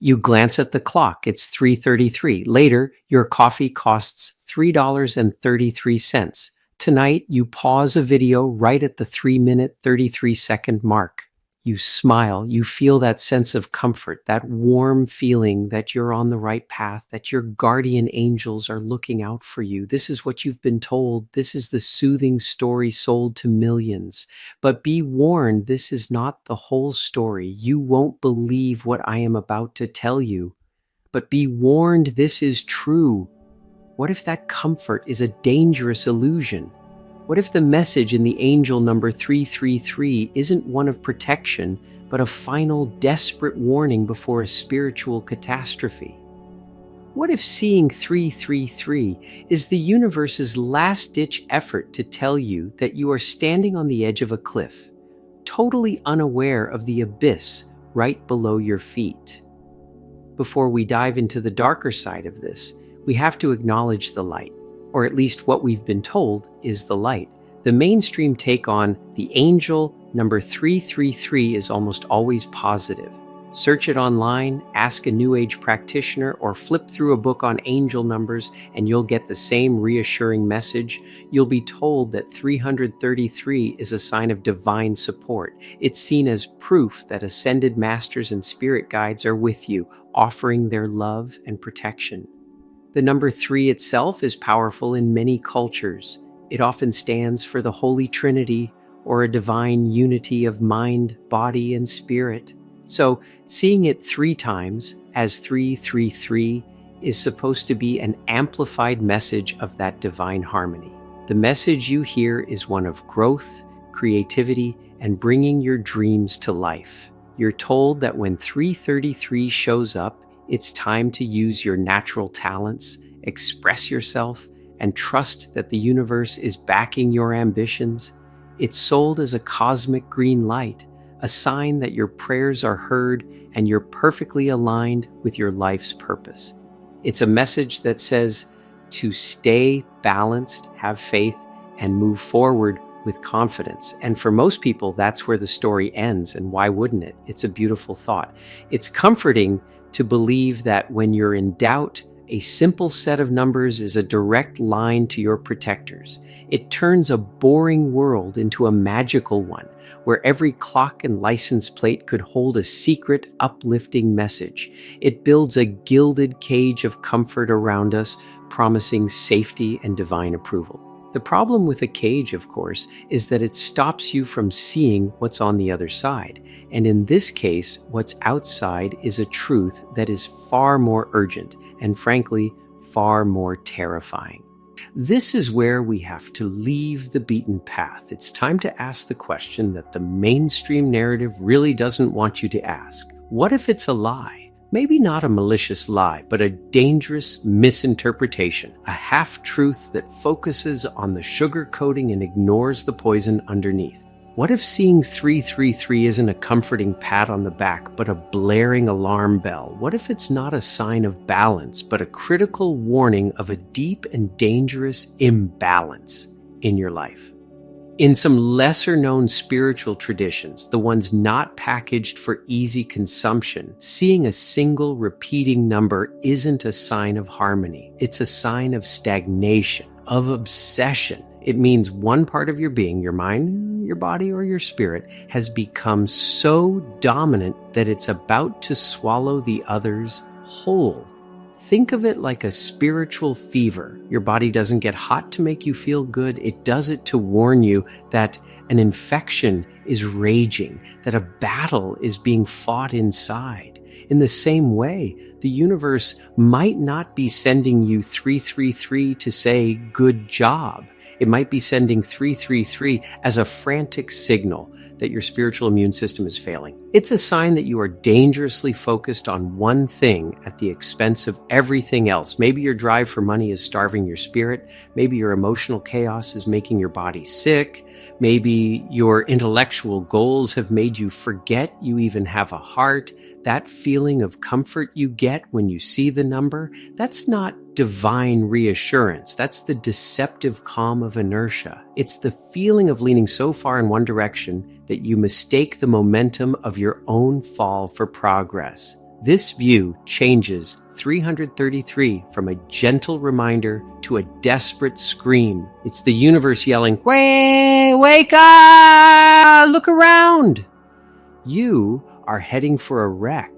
You glance at the clock. It's 3:33. Later, your coffee costs $3.33. Tonight, you pause a video right at the 3-minute, 33-second mark. You smile. You feel that sense of comfort, that warm feeling that you're on the right path, that your guardian angels are looking out for you. This is what you've been told. This is the soothing story sold to millions. But be warned, this is not the whole story. You won't believe what I am about to tell you. But be warned, this is true. What if that comfort is a dangerous illusion? What if the message in the angel number 333 isn't one of protection, but a final desperate warning before a spiritual catastrophe? What if seeing 333 is the universe's last-ditch effort to tell you that you are standing on the edge of a cliff, totally unaware of the abyss right below your feet? Before we dive into the darker side of this, we have to acknowledge the light, or at least what we've been told is the light. The mainstream take on the angel number 333 is almost always positive. Search it online, ask a New Age practitioner, or flip through a book on angel numbers, and you'll get the same reassuring message. You'll be told that 333 is a sign of divine support. It's seen as proof that ascended masters and spirit guides are with you, offering their love and protection. The number 3 itself is powerful in many cultures. It often stands for the Holy Trinity or a divine unity of mind, body, and spirit. So, seeing it 3 times as 333 is supposed to be an amplified message of that divine harmony. The message you hear is one of growth, creativity, and bringing your dreams to life. You're told that when 333 shows up, it's time to use your natural talents, express yourself, and trust that the universe is backing your ambitions. It's sold as a cosmic green light, a sign that your prayers are heard and you're perfectly aligned with your life's purpose. It's a message that says to stay balanced, have faith, and move forward with confidence. And for most people, that's where the story ends. And why wouldn't it? It's a beautiful thought. It's comforting to believe that when you're in doubt, a simple set of numbers is a direct line to your protectors. It turns a boring world into a magical one, where every clock and license plate could hold a secret, uplifting message. It builds a gilded cage of comfort around us, promising safety and divine approval. The problem with a cage, of course, is that it stops you from seeing what's on the other side. And in this case, what's outside is a truth that is far more urgent and, frankly, far more terrifying. This is where we have to leave the beaten path. It's time to ask the question that the mainstream narrative really doesn't want you to ask. What if it's a lie? Maybe not a malicious lie, but a dangerous misinterpretation, a half-truth that focuses on the sugar coating and ignores the poison underneath. What if seeing 333 isn't a comforting pat on the back, but a blaring alarm bell? What if it's not a sign of balance, but a critical warning of a deep and dangerous imbalance in your life? In some lesser-known spiritual traditions, the ones not packaged for easy consumption, seeing a single repeating number isn't a sign of harmony. It's a sign of stagnation, of obsession. It means one part of your being, your mind, your body, or your spirit, has become so dominant that it's about to swallow the others whole. Think of it like a spiritual fever. Your body doesn't get hot to make you feel good. It does it to warn you that an infection is raging, that a battle is being fought inside. In the same way, the universe might not be sending you 333 to say, good job. It might be sending 333 as a frantic signal that your spiritual immune system is failing. It's a sign that you are dangerously focused on one thing at the expense of everything else. Maybe your drive for money is starving your spirit. Maybe your emotional chaos is making your body sick. Maybe your intellectual goals have made you forget you even have a heart. That feeling of comfort you get when you see the number, that's not divine reassurance. That's the deceptive calm of inertia. It's the feeling of leaning so far in one direction that you mistake the momentum of your own fall for progress. This view changes 333 from a gentle reminder to a desperate scream. It's the universe yelling, Wake up! Look around! You are heading for a wreck,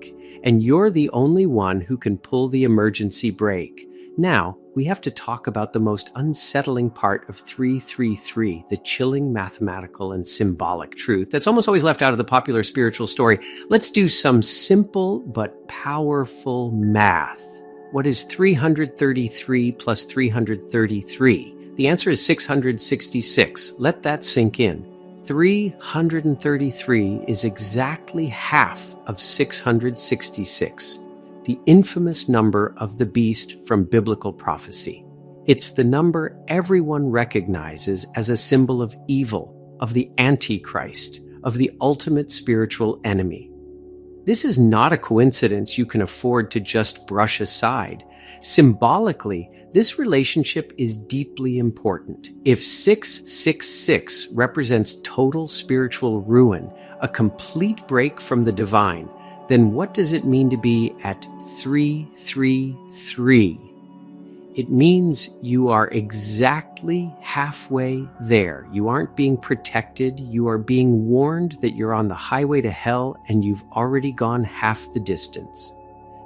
and you're the only one who can pull the emergency brake. Now, we have to talk about the most unsettling part of 333, the chilling mathematical and symbolic truth that's almost always left out of the popular spiritual story. Let's do some simple but powerful math. What is 333 plus 333? The answer is 666. Let that sink in. 333 is exactly half of 666. The infamous number of the beast from biblical prophecy. It's the number everyone recognizes as a symbol of evil, of the Antichrist, of the ultimate spiritual enemy. This is not a coincidence you can afford to just brush aside. Symbolically, this relationship is deeply important. If 666 represents total spiritual ruin, a complete break from the divine, then what does it mean to be at 333? It means you are exactly halfway there. You aren't being protected. You are being warned that you're on the highway to hell and you've already gone half the distance.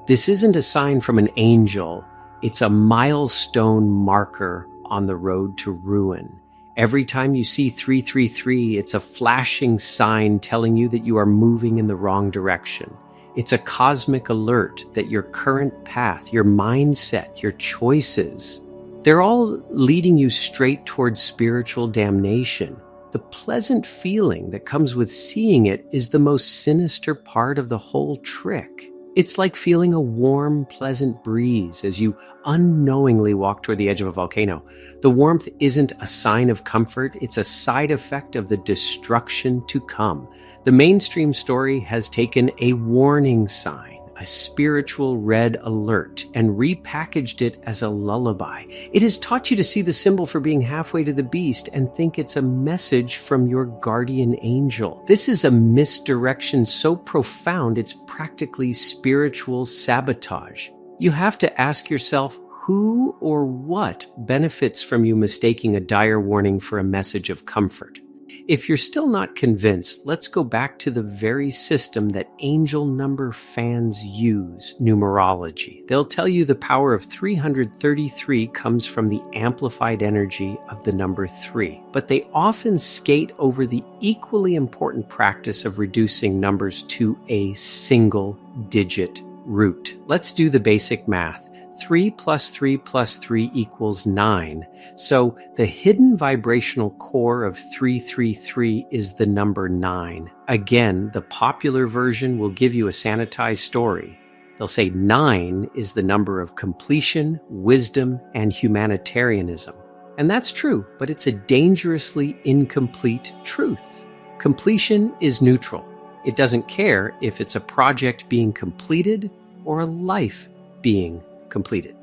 This isn't a sign from an angel. It's a milestone marker on the road to ruin. Every time you see 333, it's a flashing sign telling you that you are moving in the wrong direction. It's a cosmic alert that your current path, your mindset, your choices, they're all leading you straight towards spiritual damnation. The pleasant feeling that comes with seeing it is the most sinister part of the whole trick. It's like feeling a warm, pleasant breeze as you unknowingly walk toward the edge of a volcano. The warmth isn't a sign of comfort, it's a side effect of the destruction to come. The mainstream story has taken a warning sign, a spiritual red alert, and repackaged it as a lullaby. It has taught you to see the symbol for being halfway to the beast and think it's a message from your guardian angel. This is a misdirection so profound it's practically spiritual sabotage. You have to ask yourself who or what benefits from you mistaking a dire warning for a message of comfort. If you're still not convinced, let's go back to the very system that angel number fans use, numerology. They'll tell you the power of 333 comes from the amplified energy of the number 3. But they often skate over the equally important practice of reducing numbers to a single digit root. Let's do the basic math. 3 plus 3 plus 3 equals 9. So the hidden vibrational core of 333 is the number 9. Again, the popular version will give you a sanitized story. They'll say 9 is the number of completion, wisdom, and humanitarianism. And that's true, but it's a dangerously incomplete truth. Completion is neutral. It doesn't care if it's a project being completed or a life being completed.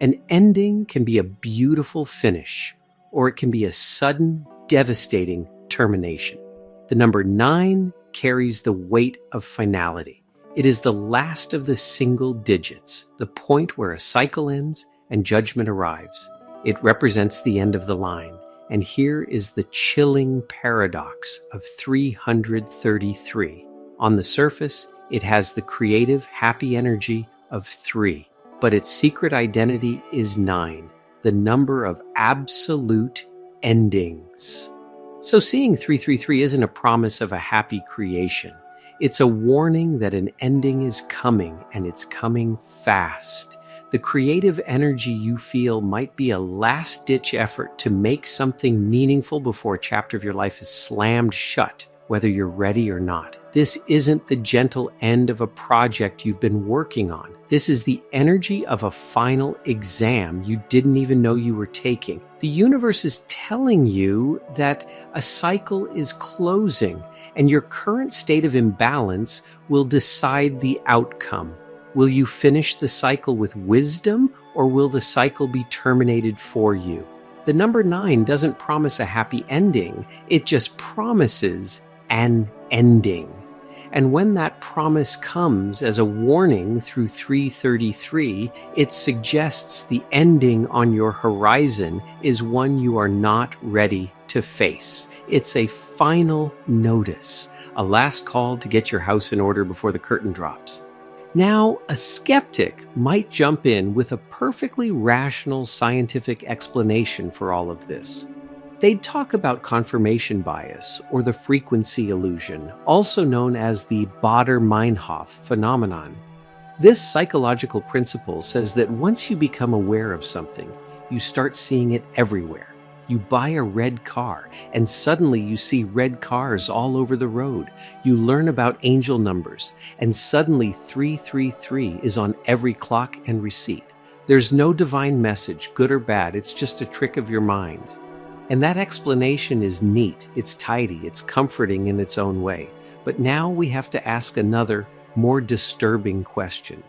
An ending can be a beautiful finish, or it can be a sudden, devastating termination. The number 9 carries the weight of finality. It is the last of the single digits, the point where a cycle ends and judgment arrives. It represents the end of the line. And here is the chilling paradox of 333. On the surface, it has the creative, happy energy of 3. But its secret identity is 9, the number of absolute endings. So seeing 333 isn't a promise of a happy creation. It's a warning that an ending is coming, and it's coming fast. The creative energy you feel might be a last-ditch effort to make something meaningful before a chapter of your life is slammed shut, whether you're ready or not. This isn't the gentle end of a project you've been working on. This is the energy of a final exam you didn't even know you were taking. The universe is telling you that a cycle is closing, and your current state of imbalance will decide the outcome. Will you finish the cycle with wisdom, or will the cycle be terminated for you? The number 9 doesn't promise a happy ending. It just promises an ending. And when that promise comes as a warning through 333, it suggests the ending on your horizon is one you are not ready to face. It's a final notice, a last call to get your house in order before the curtain drops. Now, a skeptic might jump in with a perfectly rational scientific explanation for all of this. They'd talk about confirmation bias or the frequency illusion, also known as the Baader-Meinhof phenomenon. This psychological principle says that once you become aware of something, you start seeing it everywhere. You buy a red car, and suddenly you see red cars all over the road. You learn about angel numbers, and suddenly 333 is on every clock and receipt. There's no divine message, good or bad, it's just a trick of your mind. And that explanation is neat, it's tidy, it's comforting in its own way. But now we have to ask another, more disturbing question.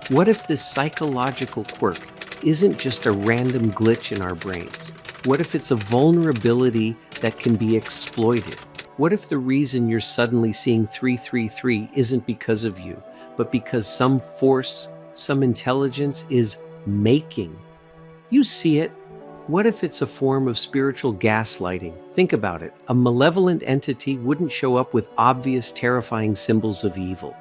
What if this psychological quirk isn't just a random glitch in our brains? What if it's a vulnerability that can be exploited? What if the reason you're suddenly seeing 333 isn't because of you, but because some force, some intelligence is making? You see it. What if it's a form of spiritual gaslighting? Think about it. A malevolent entity wouldn't show up with obvious, terrifying symbols of evil.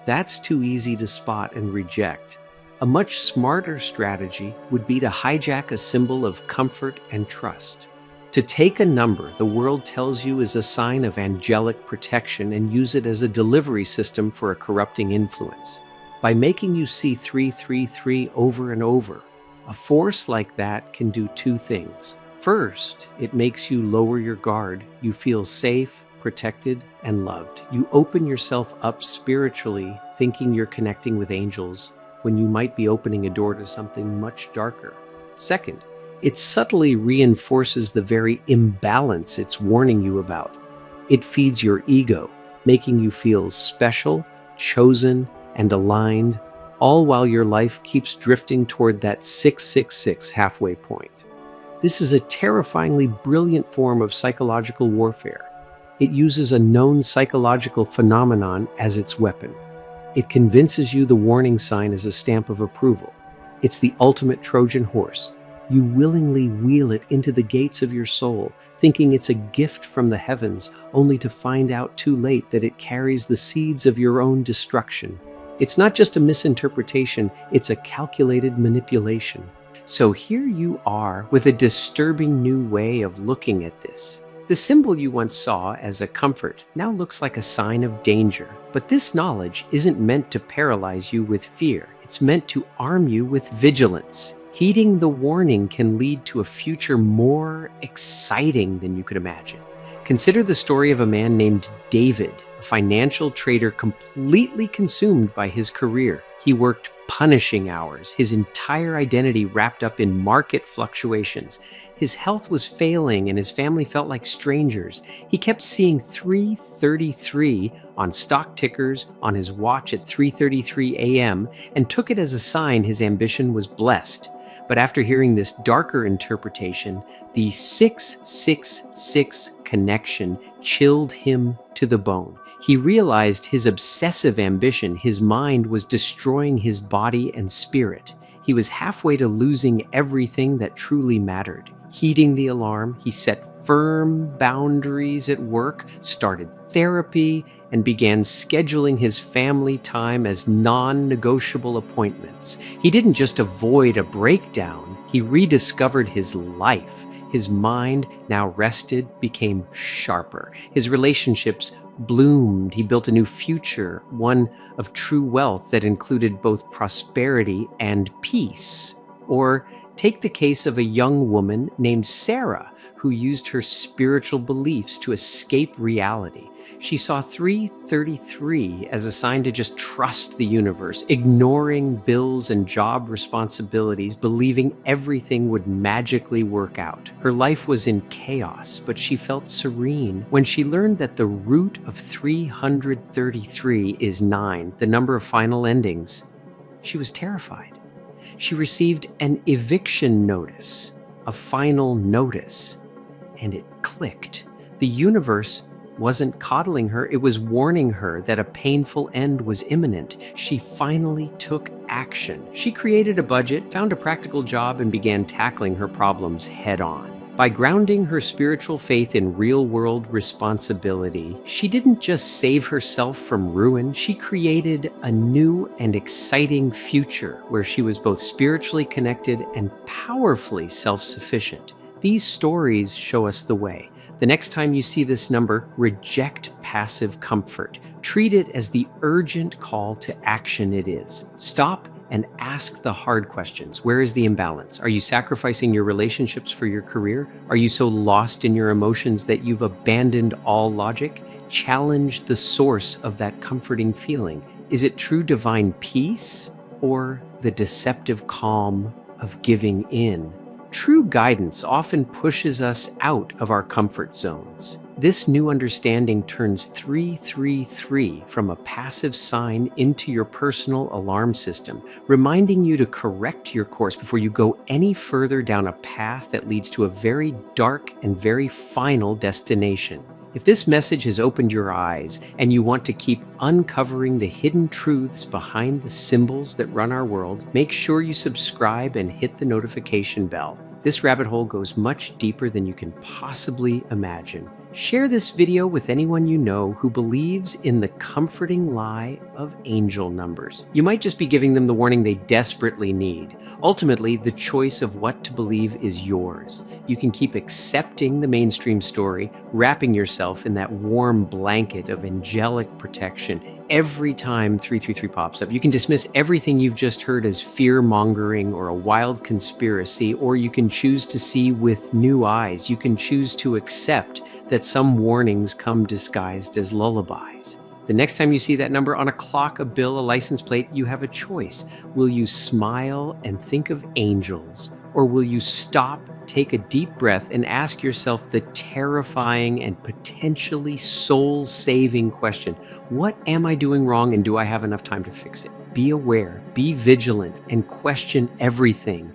That's too easy to spot and reject. A much smarter strategy would be to hijack a symbol of comfort and trust. To take a number the world tells you is a sign of angelic protection and use it as a delivery system for a corrupting influence. By making you see 333 over and over, a force like that can do two things. First, it makes you lower your guard. You feel safe, protected, and loved. You open yourself up spiritually, thinking you're connecting with angels, when you might be opening a door to something much darker. Second, it subtly reinforces the very imbalance it's warning you about. It feeds your ego, making you feel special, chosen, and aligned, all while your life keeps drifting toward that 666 halfway point. This is a terrifyingly brilliant form of psychological warfare. It uses a known psychological phenomenon as its weapon. It convinces you the warning sign is a stamp of approval. It's the ultimate Trojan horse. You willingly wheel it into the gates of your soul, thinking it's a gift from the heavens, only to find out too late that it carries the seeds of your own destruction. It's not just a misinterpretation, it's a calculated manipulation. So here you are with a disturbing new way of looking at this. The symbol you once saw as a comfort now looks like a sign of danger. But this knowledge isn't meant to paralyze you with fear. It's meant to arm you with vigilance. Heeding the warning can lead to a future more exciting than you could imagine. Consider the story of a man named David, a financial trader completely consumed by his career. He worked punishing hours, his entire identity wrapped up in market fluctuations. His health was failing and his family felt like strangers. He kept seeing 333 on stock tickers on his watch at 3:33 a.m. and took it as a sign his ambition was blessed. But after hearing this darker interpretation, the 666 connection chilled him to the bone. He realized his obsessive ambition, his mind, was destroying his body and spirit. He was halfway to losing everything that truly mattered. Heeding the alarm, he set firm boundaries at work, started therapy, and began scheduling his family time as non-negotiable appointments. He didn't just avoid a breakdown, he rediscovered his life. His mind, now rested, became sharper. His relationships bloomed. He built a new future, one of true wealth that included both prosperity and peace. Or take the case of a young woman named Sarah, who used her spiritual beliefs to escape reality. She saw 333 as a sign to just trust the universe, ignoring bills and job responsibilities, believing everything would magically work out. Her life was in chaos, but she felt serene when she learned that the root of 333 is 9, the number of final endings. She was terrified. She received an eviction notice, a final notice, and it clicked. The universe wasn't coddling her, it was warning her that a painful end was imminent. She finally took action. She created a budget, found a practical job, and began tackling her problems head on. By grounding her spiritual faith in real-world responsibility, she didn't just save herself from ruin, she created a new and exciting future where she was both spiritually connected and powerfully self-sufficient. These stories show us the way. The next time you see this number, reject passive comfort. Treat it as the urgent call to action it is. Stop and ask the hard questions. Where is the imbalance? Are you sacrificing your relationships for your career? Are you so lost in your emotions that you've abandoned all logic? Challenge the source of that comforting feeling. Is it true divine peace or the deceptive calm of giving in? True guidance often pushes us out of our comfort zones. This new understanding turns 333 from a passive sign into your personal alarm system, reminding you to correct your course before you go any further down a path that leads to a very dark and very final destination. If this message has opened your eyes and you want to keep uncovering the hidden truths behind the symbols that run our world, make sure you subscribe and hit the notification bell. This rabbit hole goes much deeper than you can possibly imagine. Share this video with anyone you know who believes in the comforting lie of angel numbers. You might just be giving them the warning they desperately need. Ultimately, the choice of what to believe is yours. You can keep accepting the mainstream story, wrapping yourself in that warm blanket of angelic protection every time 333 pops up. You can dismiss everything you've just heard as fear-mongering or a wild conspiracy, or you can choose to see with new eyes. You can choose to accept that some warnings come disguised as lullabies. The next time you see that number on a clock, a bill, a license plate, you have a choice. Will you smile and think of angels, or will you stop, take a deep breath, and ask yourself the terrifying and potentially soul-saving question, what am I doing wrong and do I have enough time to fix it? Be aware, be vigilant, and question everything.